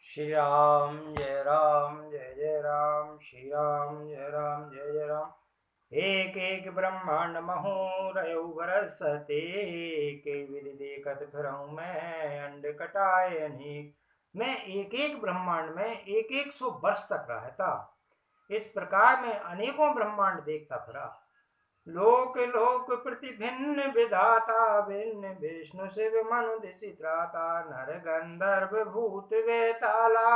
श्री राम जय राम जय जय राम श्री राम जय राम जय जय राम। एक एक ब्रह्मांड महो बरसते के विधि देखत फिरऊं मैं अंड कटाए अनेक। मैं एक एक ब्रह्मांड में एक एक सौ वर्ष तक रहता। इस प्रकार मैं अनेकों ब्रह्मांड देखता फिरा। लोक लोक प्रति भिन्न विधाता भिन्न विष्णु शिव मनु दिशि त्राता नर गंधर्व भूत वेताला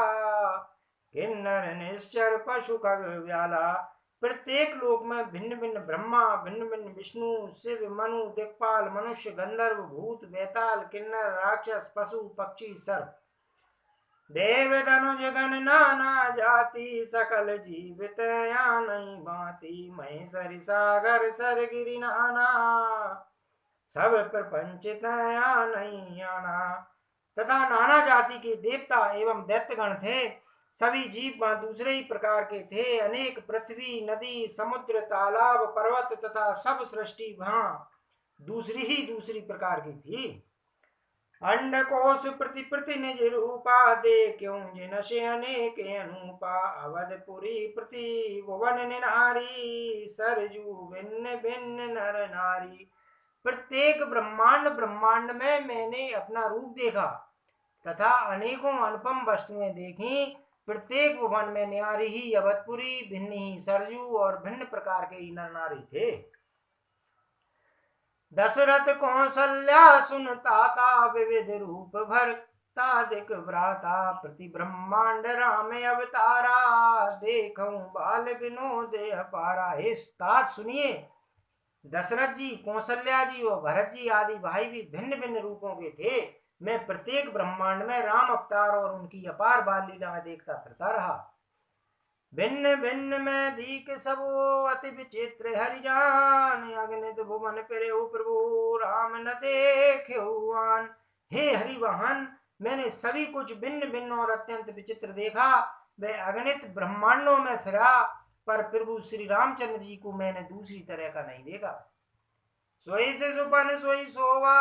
किन्नर निश्चर पशु खग व्याला। प्रत्येक लोक में भिन्न भिन्न ब्रह्मा भिन्न भिन्न विष्णु शिव मनु दिक्पाल मनुष्य गंधर्व भूत वेताल किन्नर राक्षस पशु पक्षी सर्प देव धनुज गण नाना जाति सकल जीवित या नहीं भांति महेश्वरी सागर सर गिरि नाना सब प्रपंचित या नहीं आना। तथा नाना जाति के देवता एवं दैत्यगण थे। सभी जीव वहां दूसरे ही प्रकार के थे। अनेक पृथ्वी नदी समुद्र तालाब पर्वत तथा सब सृष्टि वहां दूसरी प्रकार की थी। अंडकोश प्रति प्रति निज रूपा दे क्यों जिन से अनेक अनुपा अवधपुरी प्रति भुवन निनारी सरजू भिन्न भिन्न नर नारी। प्रत्येक ब्रह्मांड में मैंने अपना रूप देखा तथा अनेकों अनुपम वस्तुएं देखी। प्रत्येक भुवन में न्यारी ही अवधपुरी भिन्न ही सरजू और भिन्न प्रकार के नर नारी थे। दशरथ कौशल्या सुनता था विविध रूप भरतादिक व्राता प्रति ब्रह्मांड राम अवतारा देखूं बाल विनोद अपारा। हे तात सुनिए, दशरथ जी कौशल्या जी और भरत जी आदि भाई भी भिन्न भिन्न रूपों के थे। मैं प्रत्येक ब्रह्मांड में राम अवतार और उनकी अपार बाल लीला देखता फिरता रहा। भिन्न भिन्न में दीक सबो अति विचित्र हरिजान अगणित भुवन फिरेउ प्रभु राम न देखेउआन। हे हरिवाहन, मैंने सभी कुछ भिन्न भिन्न और अत्यंत विचित्र देखा। वह अगणित ब्रह्मांडों में फिरा पर प्रभु श्री रामचंद्र जी को मैंने दूसरी तरह का नहीं देखा। सोई से सुपन सोई सोवा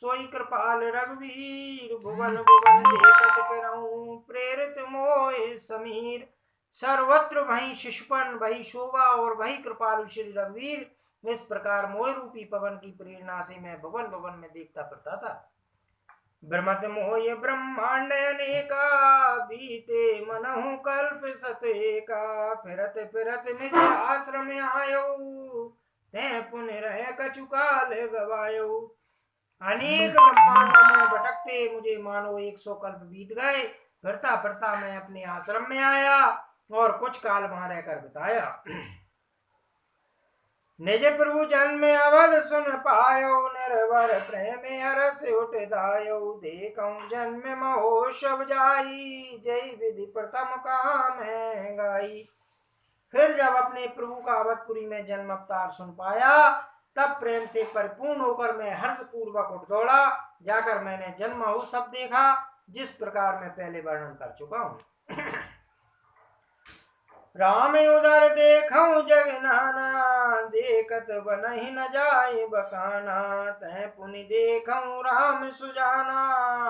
सोई कृपाल रघुवीर भुवन भुवन देखत फिरऊं प्रेरित मोह समीर। सर्वत्र वही शिशुपन वही शोभा और वही कृपालु श्री रघुवीर। इस प्रकार मोह रूपी पवन की प्रेरणा से मैं भवन भवन में देखता फिरता था। ब्रह्मत मोह ब्रह्मांड अनेका बीते मनहु कल्प सतेका फिरत फिरत निज आश्रम आयो तै पुण्य रह कछु काल गवायो। अनेक ब्रह्मांडों में भटकते मुझे मानो 100 कल्प बीत गए। फिरता फिरता मैं अपने आश्रम में आया और कुछ काल वहां रहकर बिताया। निज प्रभु जन्म अवध सुन पायो निर्वर प्रेम अरस उठ दायो देखऊं जन्म महोत्सव जाई जय विधि प्रथम काम है गाई। फिर जब अपने प्रभु का अवधपुरी में जन्म अवतार सुन पाया तब प्रेम से परिपूर्ण होकर मैं हर्ष पूर्वक उठ दौड़ा। जाकर मैंने जन्म महोत्सव देखा जिस प्रकार मैं पहले वर्णन कर चुका हूं। राम उदर देखऊं जग नाना देखत बनहि न जाए बकाना तै पुनि देखऊं राम सुजाना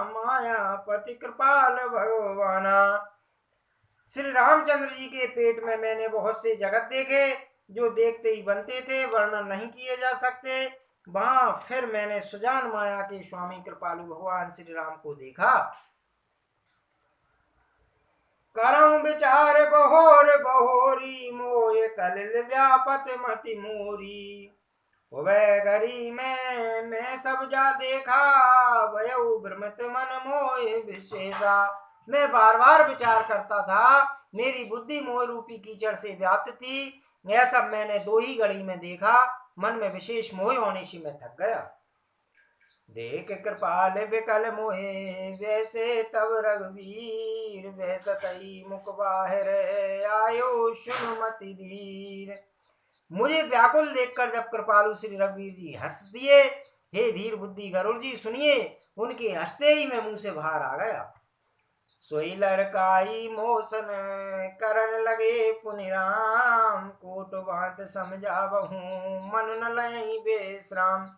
माया पति कृपाल भगवाना। श्री रामचंद्र जी के पेट में मैंने बहुत से जगत देखे जो देखते ही बनते थे, वर्णन नहीं किए जा सकते। वहां फिर मैंने सुजान माया के स्वामी कृपालु भगवान श्री राम को देखा। करऊं विचार बहोर बहोरी मोय कलिल व्यापत मति मोरी। वह घरी में मैं सब जा देखा वयउ भ्रमित मन मोय विशेषा। मैं बार बार विचार करता था, मेरी बुद्धि मोह रूपी कीचड़ से व्याप्त थी। यह सब मैंने 2 ही घड़ी में देखा। मन में विशेष मोह होने से मैं थक गया। देख कृपाल विकल मोहे वैसे तब रघुवीर वैसतई मुख बाहर आयो सुनुमति धीर। मुझे व्याकुल देखकर जब कृपालु श्री रघुवीर जी हंस दिए। हे धीर बुद्धि गरुड़ जी सुनिए, उनके हंसते ही मैं मुंह से बाहर आ गया। सोई लड़काई मोसन करन लगे पुनि राम कोट बात समझा बहु मन न लई बेश्राम।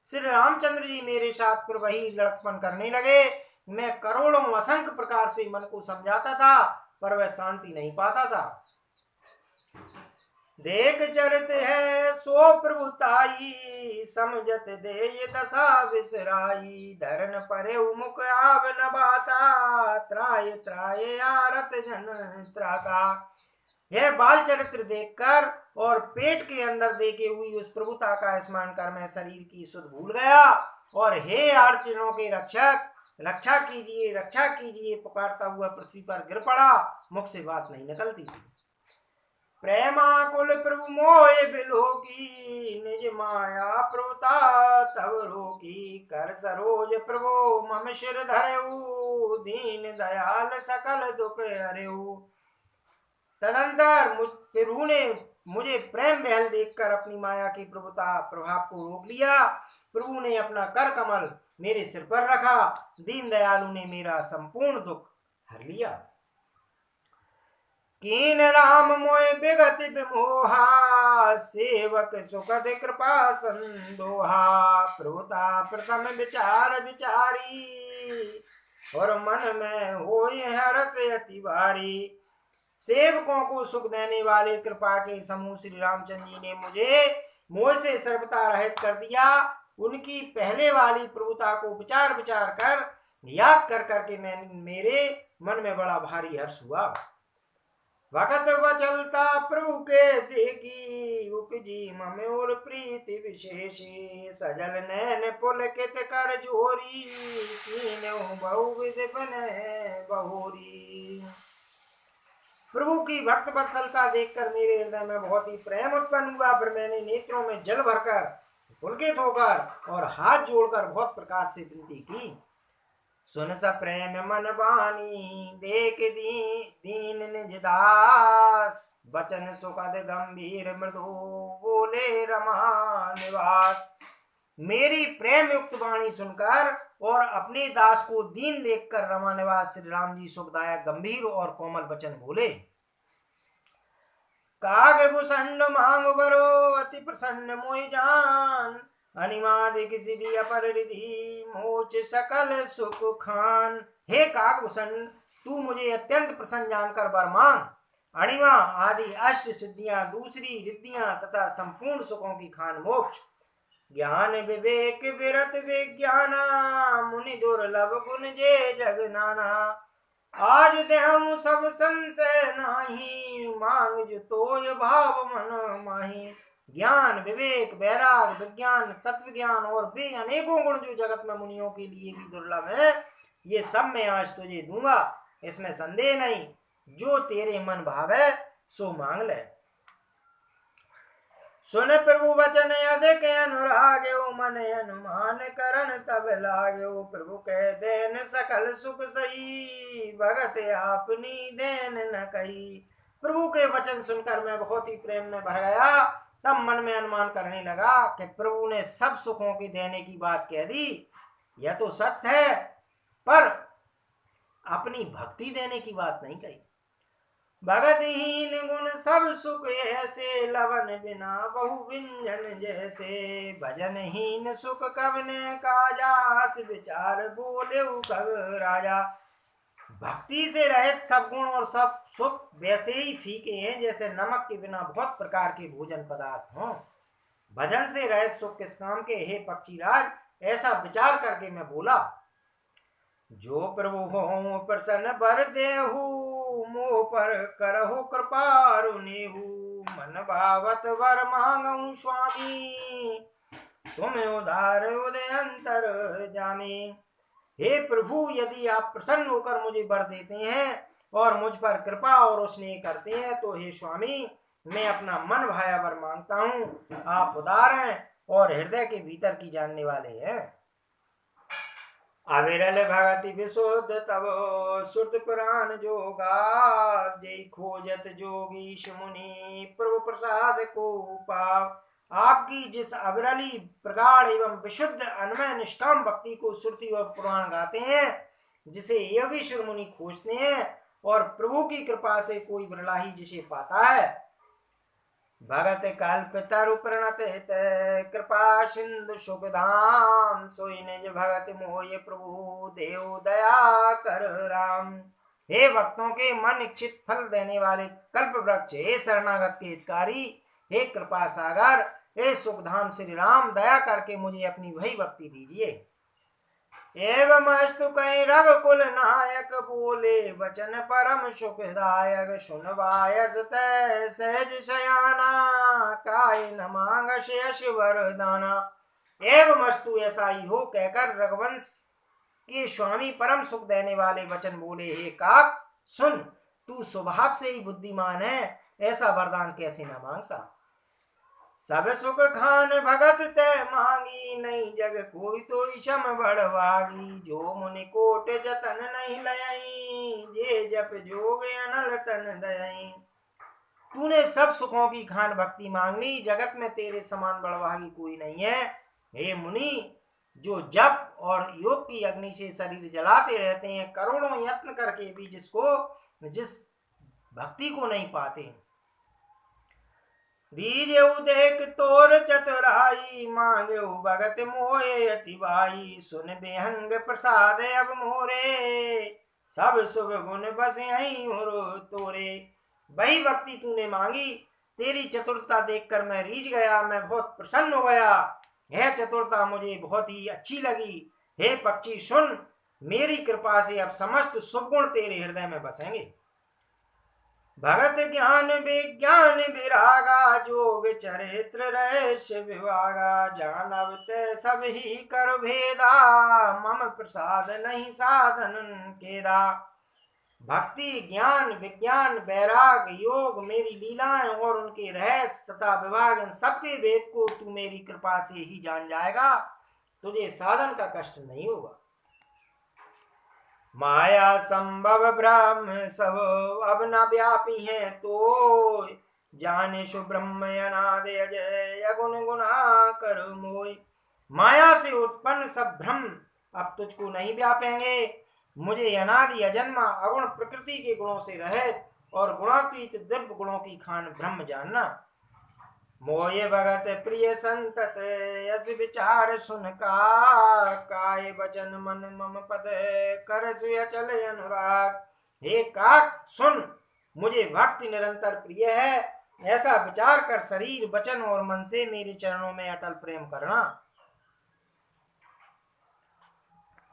श्री रामचंद्र जी मेरे साथ फिर वही लड़कपन करने लगे। मैं करोड़ों असंख्य प्रकार से मन को समझाता था, पर वह शांति नहीं पाता था। देख चरित है सो प्रभुताई, समझत दे ये दशा विसराई। धरन परे मुख आव न बाता, त्राय त्राय आरत जन त्राता। यह बाल चरित्र देखकर और पेट के अंदर देखे हुई उस प्रभुता का स्मरण कर मैं शरीर की सुध भूल गया और हे अर्चनों के रक्षक, रक्षा कीजिए, रक्षा कीजिए पुकारता हुआ पृथ्वी पर गिर पड़ा। मुख से बात नहीं निकलती थी। प्रेमाकुल प्रभु मोह बिलो की, निज माया प्रभुता तब रोकी। कर सरोज प्रभु मम शिर धरेऊ, दीन दयाल सकल दुख हरेऊ। तदंतर प्रभु ने मुझे प्रेम बहल देखकर अपनी माया की प्रभुता प्रभाव को रोक लिया। प्रभु ने अपना कर कमल मेरे सिर पर रखा। दीन दयालु ने मेरा संपूर्ण दुख हर लिया। कीन राम मोय बिगत विमोहा, सेवक सुखद कृपा संदोहा। प्रभुता प्रथम विचार विचारी, और मन में होय हरस अति भारी। सेवकों को सुख देने वाले कृपा के समूह श्री रामचंद्र जी ने मुझे मोह से सर्वथा रहित कर दिया। उनकी पहले वाली प्रभुता को विचार विचार कर याद कर करके मेरे मन में बड़ा भारी हर्ष हुआ। भगत वचलता प्रभु के देखी, उपजी मम और प्रीति विशेषी। सजल नैन पुलकित कर जोरी, कीन्हु बहुविध बने बहोरी। प्रभु की भक्त वत्सलता देखकर मेरे हृदय में बहुत ही प्रेम उत्पन्न हुआ। फिर मैंने नेत्रों में जल भरकर पुलकित होकर और हाथ जोड़कर बहुत प्रकार से विनती की। सुन स प्रेम मन बानी, देख दीन निज दास। बचन सुखद गंभीर मृदु, बोले रमा निवास। मेरी प्रेम युक्त वाणी सुनकर और अपने दास को दीन देखकर रमा निवास श्री राम जी सुखदायक गंभीर और कोमल वचन बोले। काग भूषण मांग बरो, अति प्रसन्न मोहि जान। अनिमादिक सिद्धि अपर रिधि, मोच सकल सुख खान। हे काकभूषण, तू मुझे अत्यंत प्रसन्न जानकर वर मांग। अणिमा आदि अष्ट सिद्धियां, दूसरी रिद्धियां तथा संपूर्ण सुखों की खान मोक्ष। ज्ञान विवेक विरत विज्ञाना, मुनि दुर्लभ गुण जे जग नाना। आज देहु सब संशय नाही, मांग जो तोय भाव मन माही। ज्ञान विवेक वैराग विज्ञान तत्व ज्ञान और भी अनेकों गुण जो जगत में मुनियों के लिए भी दुर्लभ है, ये सब मैं आज तुझे दूंगा, इसमें संदेह नहीं। जो तेरे मन भावे सो मांग ले। सुन प्रभु वचन अधिक अनुराग्यो, मन अनुमान करन तब लाग्यो। प्रभु कह देन सकल सुख सही, भगत आपनी देन न कही। प्रभु के वचन सुनकर मैं बहुत ही प्रेम में भर गया। तब मन में अनुमान करने लगा कि प्रभु ने सब सुखों की देने की बात कह दी, यह तो सत्य है, पर अपनी भक्ति देने की बात नहीं कही। भगतहीन गुण सब सुख ऐसे, लवन बिना बहु व्यंजन जैसे। भजनहीन सुख कवने काजा, विचार बोले खग राजा। भक्ति से रहित सब गुण और सब सुख वैसे ही फीके हैं जैसे नमक के बिना बहुत प्रकार के भोजन पदार्थ हों। भजन से रहित सुख किस काम के, हे पक्षीराज, ऐसा विचार करके मैं बोला। जो प्रभु हो प्रसन्न बर देहु, मोह पर करहु कृपा रुनेहु। मन भावत वर मांगऊ स्वामी, तुम्हें उधार उदय अंतर जामी। हे प्रभु, यदि आप प्रसन्न होकर मुझे वर देते हैं और मुझ पर कृपा और स्नेह करते हैं तो हे स्वामी, मैं अपना मन भाया वर मांगता हूँ। आप उदार हैं और हृदय के भीतर की जानने वाले हैं। अविरल भगति विशुद्ध तब सुरत पुराण जोगा, जय खोजत जोगीश मुनि प्रभु प्रसाद को पाव। आपकी जिस अविरली प्रगाढ़ एवं विशुद्ध अन्वय निष्काम भक्ति को श्रुति और पुराण गाते हैं, जिसे योगीश्वर मुनि खोजते हैं, और प्रभु की कृपा से कोई विरला ही जिसे पाता है। भगत कल्पितरु प्रणत कृपा सिंधु सुखधाम सोई निज भगत मोय प्रभु देव दया कर राम। हे भक्तों के मन इच्छित फल देने वाले कल्प वृक्ष, हे शरणागत के हितकारी, हे कृपा सागर, हे सुखधाम श्री राम, दया करके मुझे अपनी वही भक्ति दीजिए। एवं अस्तु कहीं रघुकुल नायक बोले वचन परम सुखदायक सुनवायस तै सहज शयाना काय न मांगस यश वरदाना। एवं अस्तु ऐसा ही हो कहकर रघुवंश के स्वामी परम सुख देने वाले वचन बोले, हे काक सुन, तू स्वभाव से ही बुद्धिमान है, ऐसा वरदान कैसे न मांगता। सब सुख खान भगत ते मांगी नहीं जग कोई तो ईशम बड़वागी। जो मुनि कोट जतन नहीं लयई जे जप जोग अनल तन दयई। तूने सब सुखों की खान भक्ति मांग ली, जगत में तेरे समान बड़वागी कोई नहीं है। हे मुनि, जो जप और योग की अग्नि से शरीर जलाते रहते हैं, करोड़ों यत्न करके भी जिस भक्ति को नहीं पाते। रीजेऊ देख तोर चतुराई मांगेऊ भगत मोये अति भाई। सुन बेहंग प्रसाद अब मोरे सब शुभ गुण बस यहीं तोरे। वही भक्ति तूने मांगी, तेरी चतुरता देखकर मैं रीझ गया, मैं बहुत प्रसन्न हो गया। यह चतुरता मुझे बहुत ही अच्छी लगी। हे पक्षी सुन, मेरी कृपा से अब समस्त शुभ गुण तेरे हृदय में बसेंगे। भगत ज्ञान विज्ञान विरागा जोग चरित्र रहस्य विभागा। जानब ते सब ही कर भेदा मम प्रसाद नहीं साधन केदा। भक्ति ज्ञान विज्ञान वैराग योग मेरी लीलाएं और उनके रहस्य तथा विभाग, इन सबके भेद को तू मेरी कृपा से ही जान जाएगा, तुझे साधन का कष्ट नहीं होगा। माया संभव ब्रह्म सब अब न व्यापी है तो जाने सु ब्रह्म अनादि अजय गुण गुना कर मोय। माया से उत्पन्न सब भ्रम अब तुझको नहीं व्यापेंगे। मुझे अनादि अजन्मा अगुण प्रकृति के गुणों से रहित और गुणातीत दिव्य गुणों की खान ब्रह्म जानना। मोये भगत प्रिय संतत यस विचार सुन का। काय वचन मन मम पद कर सुय चले अनुराग। हे काक सुन, मुझे भक्ति निरंतर प्रिय है, ऐसा विचार कर शरीर वचन और मन से मेरे चरणों में अटल प्रेम करना।